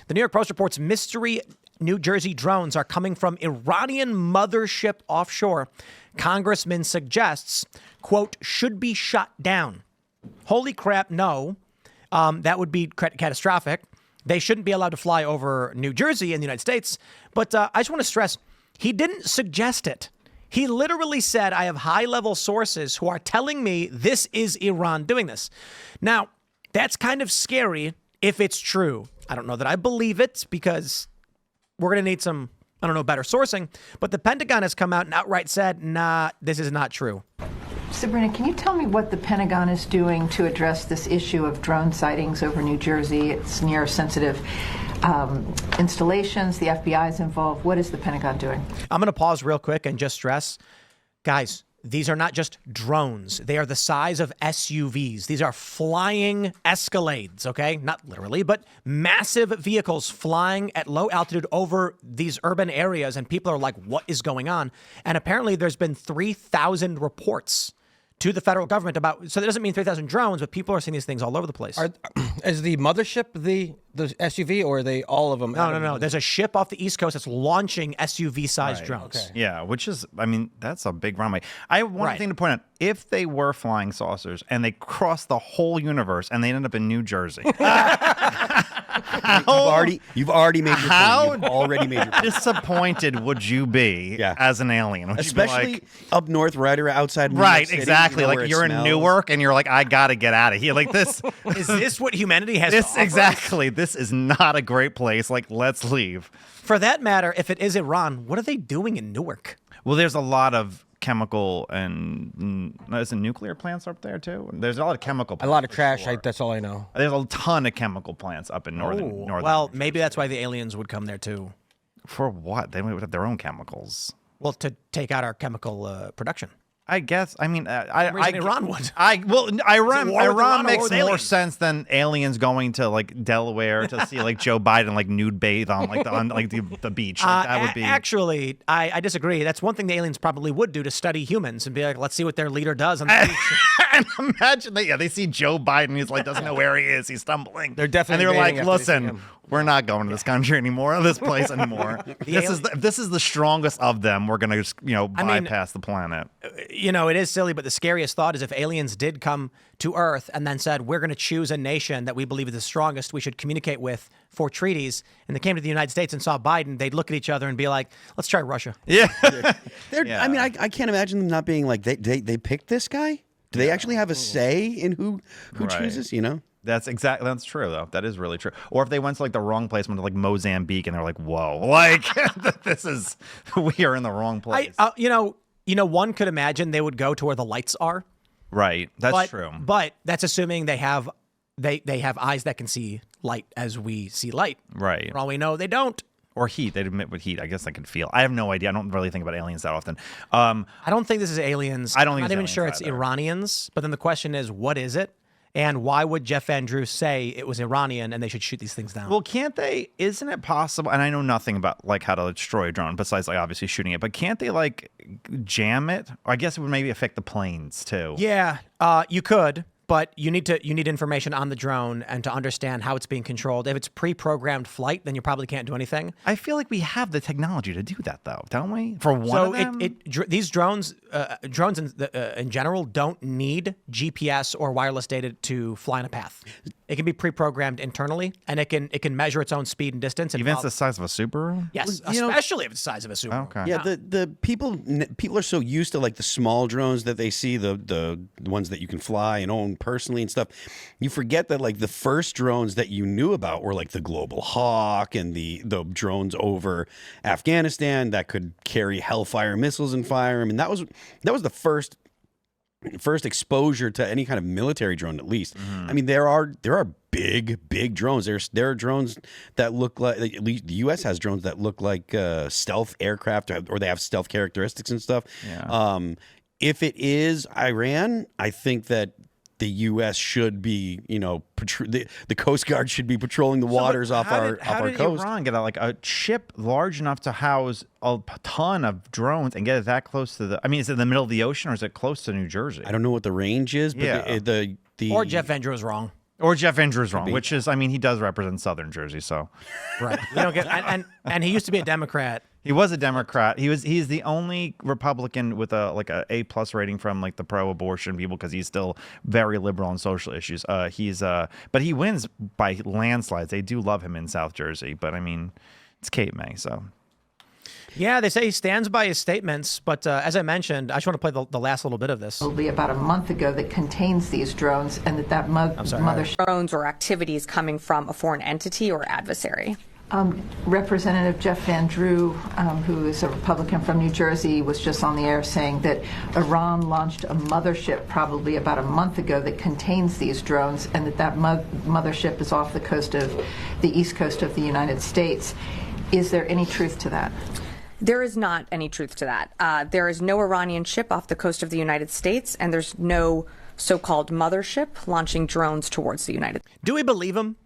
The New York Post reports mystery New Jersey drones are coming from Iranian mothership offshore. Congressman suggests, quote, should be shut down. Holy crap, no. That would be catastrophic. They shouldn't be allowed to fly over New Jersey in the United States. But I just want to stress, he didn't suggest it. He literally said, I have high-level sources who are telling me this is Iran doing this. Now, that's kind of scary if it's true. I don't know that I believe it because we're going to need some, I don't know, better sourcing. But the Pentagon has come out and outright said, nah, this is not true. Sabrina, can you tell me what the Pentagon is doing to address this issue of drone sightings over New Jersey? It's near sensitive installations. The FBI is involved. What is the Pentagon doing? I'm going to pause real quick and just stress, guys, these are not just drones. They are the size of SUVs. These are flying Escalades, okay? Not literally, but massive vehicles flying at low altitude over these urban areas. And people are like, what is going on? And apparently there's been 3,000 reports to the federal government about, so that doesn't mean 3,000 drones, but people are seeing these things all over the place. Is the mothership the SUV, or are they all of them? No. There's a ship off the East Coast that's launching SUV-sized drones. Okay. Yeah, which is, I mean, that's a big runway. I have one thing to point out. If they were flying saucers and they crossed the whole universe and they ended up in New Jersey. You've already made your point. You've already made your point. Disappointed would you be as an alien? Would Especially you be like, up north, right outside New York right, City, exactly. where Like it you're smells. in Newark and you're like, I got to get out of here. Like this. Is this what humanity has to offer us? Exactly. This is not a great place. Like, let's leave. For that matter, if it is Iran, what are they doing in Newark? Well, there's a lot of chemical and there's nuclear plants up there too. There's a lot of chemical plants. A lot of trash. That's all I know. There's a ton of chemical plants up in northern. Well, maybe that's why the aliens would come there too. For what? They would have their own chemicals. Well, to take out our chemical production. I guess. I mean, Iran would. Iran makes more sense than aliens going to like Delaware to see like Joe Biden like nude bathe on like the beach. Like, that would be. Actually, I disagree. That's one thing the aliens probably would do to study humans and be like, let's see what their leader does on the beach. And imagine they see Joe Biden. He's like doesn't know where he is. He's stumbling. They're definitely. And they're like, invading after they see listen. him. We're not going to this country anymore, this place anymore. This is the strongest of them. We're going to, bypass the planet. It is silly, but the scariest thought is if aliens did come to Earth and then said, we're going to choose a nation that we believe is the strongest we should communicate with for treaties, and they came to the United States and saw Biden, they'd look at each other and be like, let's try Russia. Yeah. I mean, I can't imagine them not being like, they picked this guy? Do they actually have a say in who chooses, That's true though. That is really true. Or if they went to like the wrong place, went to like Mozambique, and they're like, "Whoa, like we are in the wrong place." One could imagine they would go to where the lights are. Right. That's true. But that's assuming they have eyes that can see light as we see light. Right. For all we know, they don't. Or heat. They'd admit with heat. I guess they can feel. I have no idea. I don't really think about aliens that often. I don't think this is aliens. I don't think I'm not even sure it's Iranians. But then the question is, what is it? And why would Jeff Andrews say it was Iranian and they should shoot these things down? Well, can't they? Isn't it possible? And I know nothing about like how to destroy a drone besides like obviously shooting it. But can't they like jam it? Or I guess it would maybe affect the planes too. Yeah, you could. But you need information on the drone and to understand how it's being controlled. If it's pre-programmed flight, then you probably can't do anything. I feel like we have the technology to do that, though, don't we? For one of them? These drones in general don't need GPS or wireless data to fly in a path. It can be pre-programmed internally, and it can measure its own speed and distance. Even if it's the size of a Subaru? Yes, especially if it's the size of a Subaru. Okay. Yeah, the people are so used to like the small drones that they see, the ones that you can fly and own personally and stuff. You forget that like the first drones that you knew about were like the Global Hawk and the drones over Afghanistan that could carry Hellfire missiles and fire them, and that was the first exposure to any kind of military drone, at least. I mean, there are big drones. There are drones that look like, at least the U.S. has drones that look like stealth aircraft, or they have stealth characteristics and stuff. Yeah. If it is Iran, I think that the U.S. should be, the Coast Guard should be patrolling the waters off our coast. How did Iran get a ship large enough to house a ton of drones and get it that close to the? I mean, is it in the middle of the ocean or is it close to New Jersey? I don't know what the range is, but Yeah. the Or Jeff Andrews was wrong. Or Jeff Andrews wrong, which is, I mean, he does represent Southern Jersey, so Right. You don't get and he used to be a Democrat. he was a Democrat. He's the only Republican with a A+ rating from like the pro-abortion people because he's still very liberal on social issues. But he wins by landslides. They do love him in South Jersey, but I mean, it's Cape May, so. Yeah, they say he stands by his statements, but as I mentioned, I just want to play the last little bit of this. Probably about a month ago that contains these drones, and that mothership. Drones or activities coming from a foreign entity or adversary. Representative Jeff Van Drew, who is a Republican from New Jersey, was just on the air saying that Iran launched a mothership probably about a month ago that contains these drones, and that mothership is off the coast of the east coast of the United States. Is there any truth to that? There is not any truth to that. There is no Iranian ship off the coast of the United States, and there's no so-called mothership launching drones towards the United States. Do we believe him?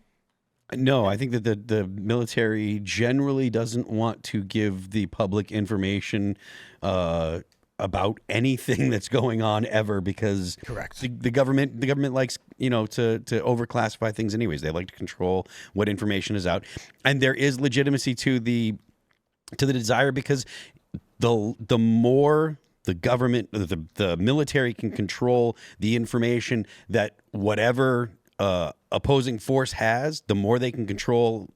No, I think that the military generally doesn't want to give the public information about anything that's going on ever because the government likes to overclassify things anyways. They like to control what information is out, and there is legitimacy to the desire because the more the government, the military can control the information that whatever opposing force has, the more they can control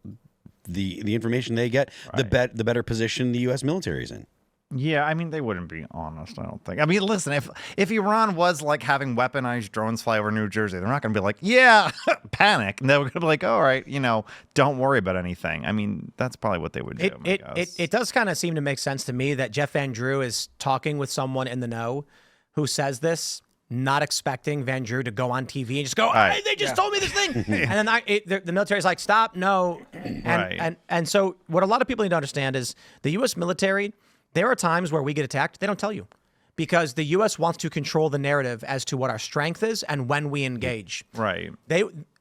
the information they get, right, the better position the U.S. military is in. Yeah, I mean, they wouldn't be honest, I don't think. I mean, listen, if Iran was like having weaponized drones fly over New Jersey, they're not going to be like, yeah, panic. And they're going to be like, all right, don't worry about anything. I mean, that's probably what they would do. It does kind of seem to make sense to me that Jeff Van Drew is talking with someone in the know who says this, not expecting Van Drew to go on TV and just go, hey, they just told me this thing. And then the military's like, stop, no. And so what a lot of people need to understand is the U.S. military, there are times where we get attacked. They don't tell you because the U.S. wants to control the narrative as to what our strength is and when we engage. Right.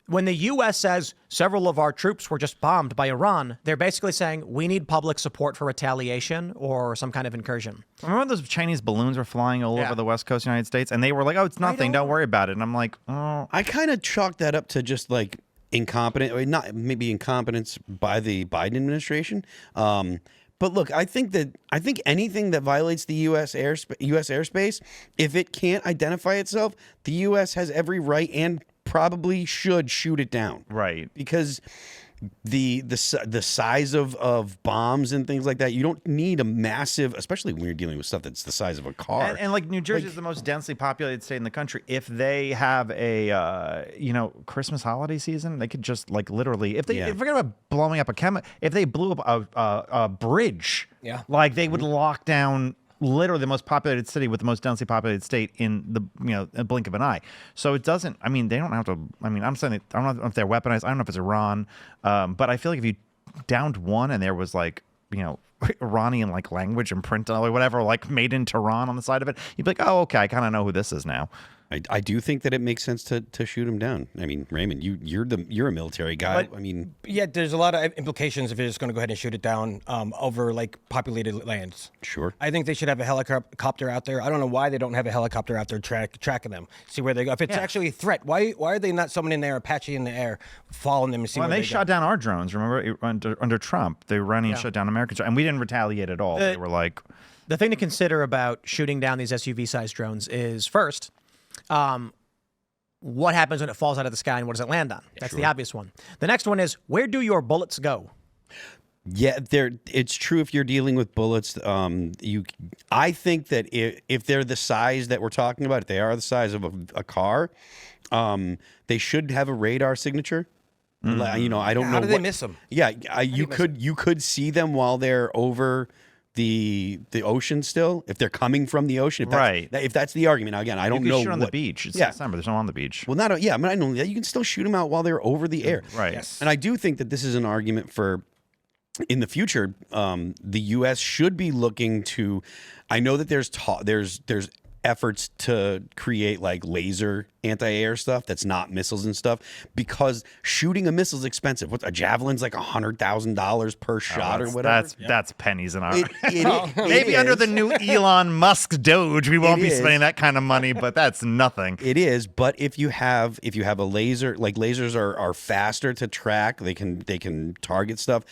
When the U.S. says several of our troops were just bombed by Iran, they're basically saying we need public support for retaliation or some kind of incursion. Remember when those Chinese balloons were flying all over the West Coast of the United States? And they were like, oh, it's nothing. Don't worry about it. And I'm like, oh. I kind of chalk that up to just like incompetence by the Biden administration. But look, I think anything that violates the U.S. airspace, if it can't identify itself, the U.S. has every right and probably should shoot it down. Right. Because the size of bombs and things like that, you don't need a massive, especially when you're dealing with stuff that's the size of a car. And like New Jersey is the most densely populated state in the country. If they have a Christmas holiday season, they could just like literally forget about blowing up if they blew up a bridge, like they would lock down literally the most populated city with the most densely populated state in the a blink of an eye. So it doesn't. I mean, they don't have to. I mean, I'm saying I don't know if they're weaponized. I don't know if it's Iran, but I feel like if you downed one and there was like Iranian like language and print or whatever like made in Tehran on the side of it, you'd be like, oh, okay, I kind of know who this is now. I do think that it makes sense to shoot him down. I mean, Raymond, you're a military guy. But, yeah, there's a lot of implications if you're just going to go ahead and shoot it down over like populated lands. Sure. I think they should have a helicopter out there. I don't know why they don't have a helicopter out there tracking them, see where they go. If it's actually a threat, why are they not someone in there, Apache in the air, following them and see where they go? They shot down our drones. Remember under Trump, they were running and shut down American drones, and we didn't retaliate at all. They were like, the thing to consider about shooting down these SUV-sized drones is first. What happens when it falls out of the sky and what does it land on? That's the obvious one. The next one is, where do your bullets go? Yeah, it's true if you're dealing with bullets. I think that if they're the size that we're talking about, if they are the size of a car, they should have a radar signature. I don't know. How do they miss them? Yeah, you could see them while they're over the ocean still, if they're coming from the ocean, if that's the argument. Now, again, I don't know. Shoot on the beach. It's December. There's no on the beach. Well, I know that you can still shoot them out while they're over the air. Right. Yes. And I do think that this is an argument for in the future. The U.S. should be looking to. I know that there's efforts to create like laser anti-air stuff that's not missiles and stuff, because shooting a missile is expensive. What, a javelin's like $100,000 per shot or whatever. That's pennies in our. Maybe under the new Elon Musk Doge, we won't be spending that kind of money, but that's nothing. It is, but if you have a laser, like lasers are faster to track. They can target stuff.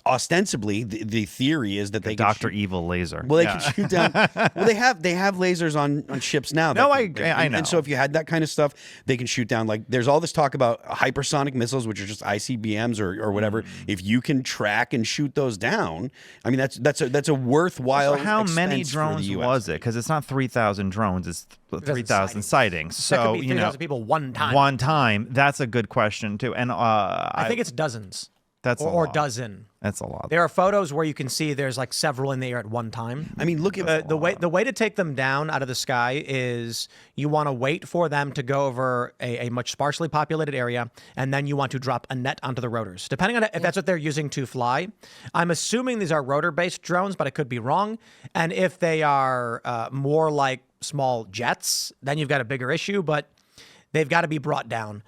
Ostensibly, the theory is that they can Dr. Evil laser. Well, they can shoot down. Well, they have lasers on ships now. No, I know. And so if you had that kind of stuff, they can shoot down. Like there's all this talk about hypersonic missiles, which are just ICBMs or whatever. If you can track and shoot those down, I mean that's a worthwhile. So how many expense for drones the US. was it? Because it's not 3,000 drones; it's 3,000 sightings. That So could be 3,000 people one time. One time. That's a good question too. And I think it's dozens. That's a or lot. dozen. That's a lot. There are photos where you can see there's like several in the air at one time. I mean, look at the way to take them down out of the sky is you want to wait for them to go over a much sparsely populated area, and then you want to drop a net onto the rotors. Depending on if that's what they're using to fly. I'm assuming these are rotor-based drones, but I could be wrong. And if they are more like small jets, then you've got a bigger issue. But they've got to be brought down.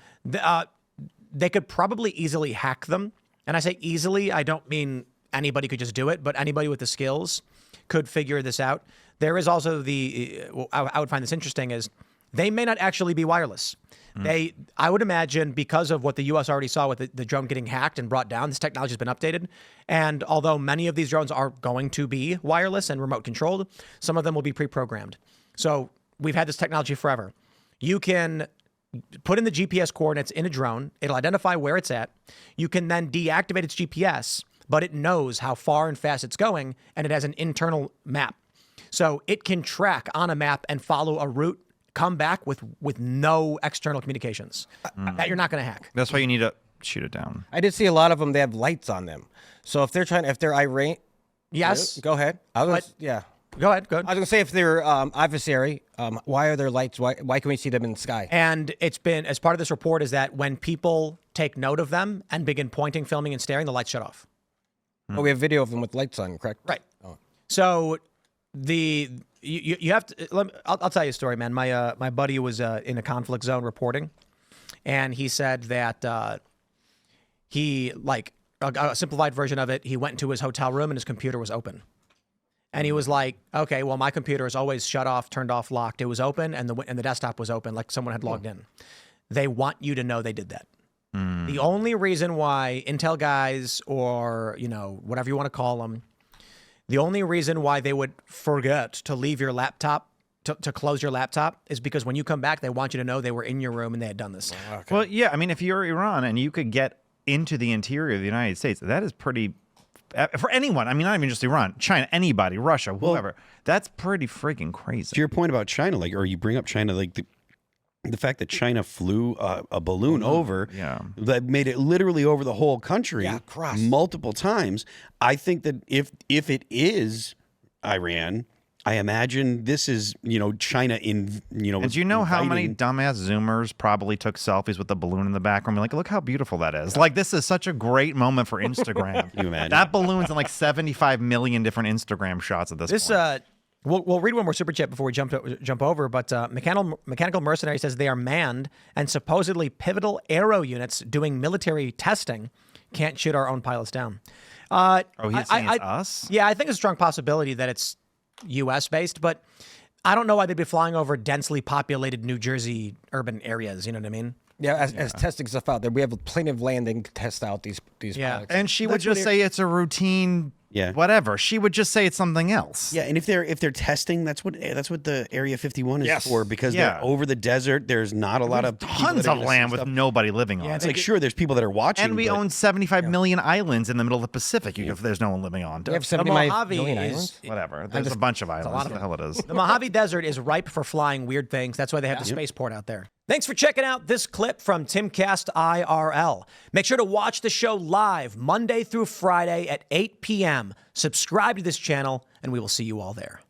They could probably easily hack them. And I say easily, I don't mean anybody could just do it, but anybody with the skills could figure this out. There is also I would find this interesting, is they may not actually be wireless. I would imagine, because of what the U.S. already saw with the drone getting hacked and brought down, this technology has been updated. And although many of these drones are going to be wireless and remote controlled, some of them will be pre-programmed. So we've had this technology forever. You can put in the GPS coordinates in a drone. It'll identify where it's at. You can then deactivate its GPS, but it knows how far and fast it's going, and it has an internal map. So it can track on a map and follow a route, come back with no external communications that you're not going to hack. That's why you need to shoot it down. I did see a lot of them. They have lights on them. So if they're irate, Yes. go ahead. Yeah. Go ahead. I was gonna say, if they're adversary, why are there lights? Why can we see them in the sky? And it's been, as part of this report, is that when people take note of them and begin pointing, filming, and staring, the lights shut off. Oh, we have video of them with lights on, correct? Right. Oh. So you have to. I'll tell you a story, man. My buddy was in a conflict zone reporting, and he said that he, like a simplified version of it, he went into his hotel room and his computer was open. And he was like, okay, well, my computer is always shut off, turned off, locked. It was open, and the desktop was open, like someone had logged in. They want you to know they did that. The only reason why Intel guys, or whatever you want to call them, the only reason why they would forget to leave your laptop, to close your laptop, is because when you come back, they want you to know they were in your room and they had done this. Okay. Well, yeah, I mean, if you're Iran and you could get into the interior of the United States, that is pretty. For anyone, I mean, not even just Iran, China, anybody, Russia, whoever, that's pretty freaking crazy. To your point about China, or you bring up China, the fact that China flew a balloon over, that made it literally over the whole country, multiple times. I think that if it is Iran, I imagine this is, China in, And do you know how many dumbass Zoomers probably took selfies with the balloon in the background? Like, look how beautiful that is. Like, this is such a great moment for Instagram. Can you imagine? That balloon's in like 75 million different Instagram shots at this point. We'll read one more super chat before we jump over, but Mechanical Mercenary says they are manned and supposedly pivotal aero units doing military testing can't shoot our own pilots down. He's saying it's us? Yeah, I think it's a strong possibility that it's U.S. based, but I don't know why they'd be flying over densely populated New Jersey urban areas. You know what I mean? Yeah, as testing stuff out there, we have plenty of landing to test out these pilots. And she would just say it's a routine. Yeah. Whatever. She would just say it's something else. Yeah, and if they're testing, that's what the Area 51 is for, because they're over the desert. There's not a lot of tons of land with nobody living on. It's like, sure, there's people that are watching, and we own 75 million islands in the middle of the Pacific. If there's no one living on, we have 75 million islands. Whatever. There's a bunch of islands. What the hell it is? The Mojave Desert is ripe for flying weird things. That's why they have the spaceport out there. Thanks for checking out this clip from Timcast IRL. Make sure to watch the show live Monday through Friday at 8 p.m. Subscribe to this channel, and we will see you all there.